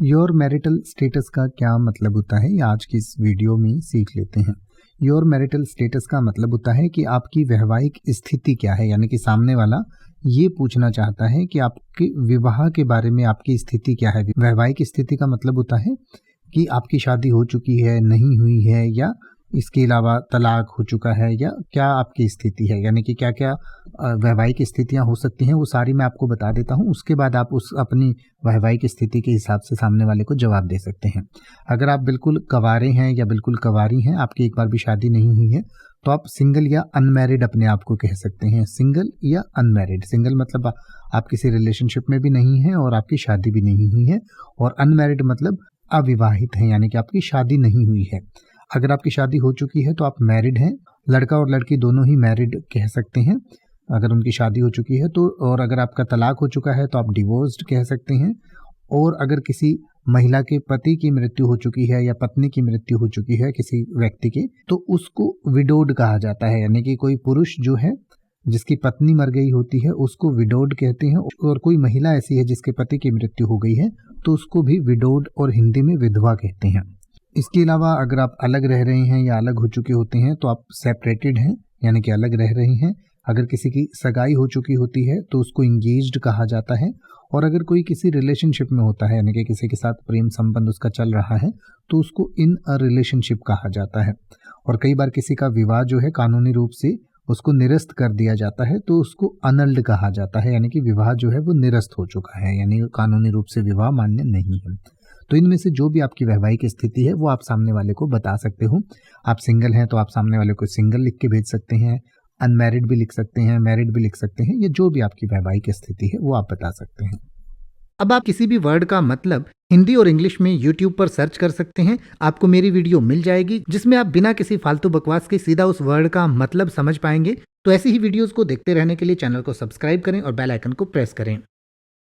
Your marital status का क्या मतलब होता है, ये आज की इस वीडियो में सीख लेते हैं। योर मैरिटल स्टेटस का मतलब होता है कि आपकी वैवाहिक स्थिति क्या है, यानी कि सामने वाला ये पूछना चाहता है कि आपके विवाह के बारे में आपकी स्थिति क्या है। वैवाहिक स्थिति का मतलब होता है कि आपकी शादी हो चुकी है, नहीं हुई है, या इसके अलावा तलाक हो चुका है, या क्या आपकी स्थिति है, यानी कि क्या क्या वैवाहिक स्थितियां हो सकती हैं, वो सारी मैं आपको बता देता हूं। उसके बाद आप उस अपनी वैवाहिक स्थिति के हिसाब से सामने वाले को जवाब दे सकते हैं। अगर आप बिल्कुल कवारे हैं या बिल्कुल कवारी हैं, आपकी एक बार भी शादी नहीं हुई है, तो आप सिंगल या अनमैरिड अपने आप को कह सकते हैं। सिंगल या अनमैरिड। सिंगल मतलब आप किसी रिलेशनशिप में भी नहीं हैं और आपकी शादी भी नहीं हुई है, और अनमैरिड मतलब अविवाहित हैं, यानी कि आपकी शादी नहीं हुई है। अगर आपकी शादी हो चुकी है तो आप मैरिड हैं। लड़का और लड़की दोनों ही मैरिड कह सकते हैं अगर उनकी शादी हो चुकी है तो। और अगर आपका तलाक हो चुका है तो आप डिवोर्स्ड कह सकते हैं। और अगर किसी महिला के पति की मृत्यु हो चुकी है या पत्नी की मृत्यु हो चुकी है किसी व्यक्ति की, तो उसको विडोड कहा जाता है, यानी कि कोई पुरुष जो है जिसकी पत्नी मर गई होती है उसको विडोड कहते हैं। और कोई महिला ऐसी है जिसके पति की मृत्यु हो गई है तो उसको भी विडोड और हिंदी में विधवा कहते हैं। इसके अलावा अगर आप अलग रह रहे हैं या अलग हो चुके होते हैं तो आप सेपरेटेड हैं, यानी कि अलग रह रहे हैं। अगर किसी की सगाई हो चुकी होती है तो उसको इंगेज्ड कहा जाता है। और अगर कोई किसी रिलेशनशिप में होता है, यानी कि किसी के साथ प्रेम संबंध उसका चल रहा है, तो उसको इन अ रिलेशनशिप कहा जाता है। और कई बार किसी का विवाह जो है कानूनी रूप से उसको निरस्त कर दिया जाता है तो उसको अनल्ड कहा जाता है, यानी कि विवाह जो है वो निरस्त हो चुका है, यानी कानूनी रूप से विवाह मान्य नहीं है। तो इनमें से जो भी आपकी वैवाहिक स्थिति है वो आप सामने वाले को बता सकते हो। आप सिंगल हैं तो आप सामने वाले को सिंगल लिख के भेज सकते हैं, अनमैरिड भी लिख सकते हैं, मैरिड भी लिख सकते हैं, या जो भी आपकी वैवाहिक स्थिति है वो आप बता सकते हैं। अब आप किसी भी वर्ड का मतलब हिंदी और इंग्लिश में YouTube पर सर्च कर सकते हैं। आपको मेरी वीडियो मिल जाएगी जिसमें आप बिना किसी फालतू बकवास के सीधा उस वर्ड का मतलब समझ पाएंगे। तो ऐसी ही वीडियोस को देखते रहने के लिए चैनल को सब्सक्राइब करें और बेल आइकन को प्रेस करें।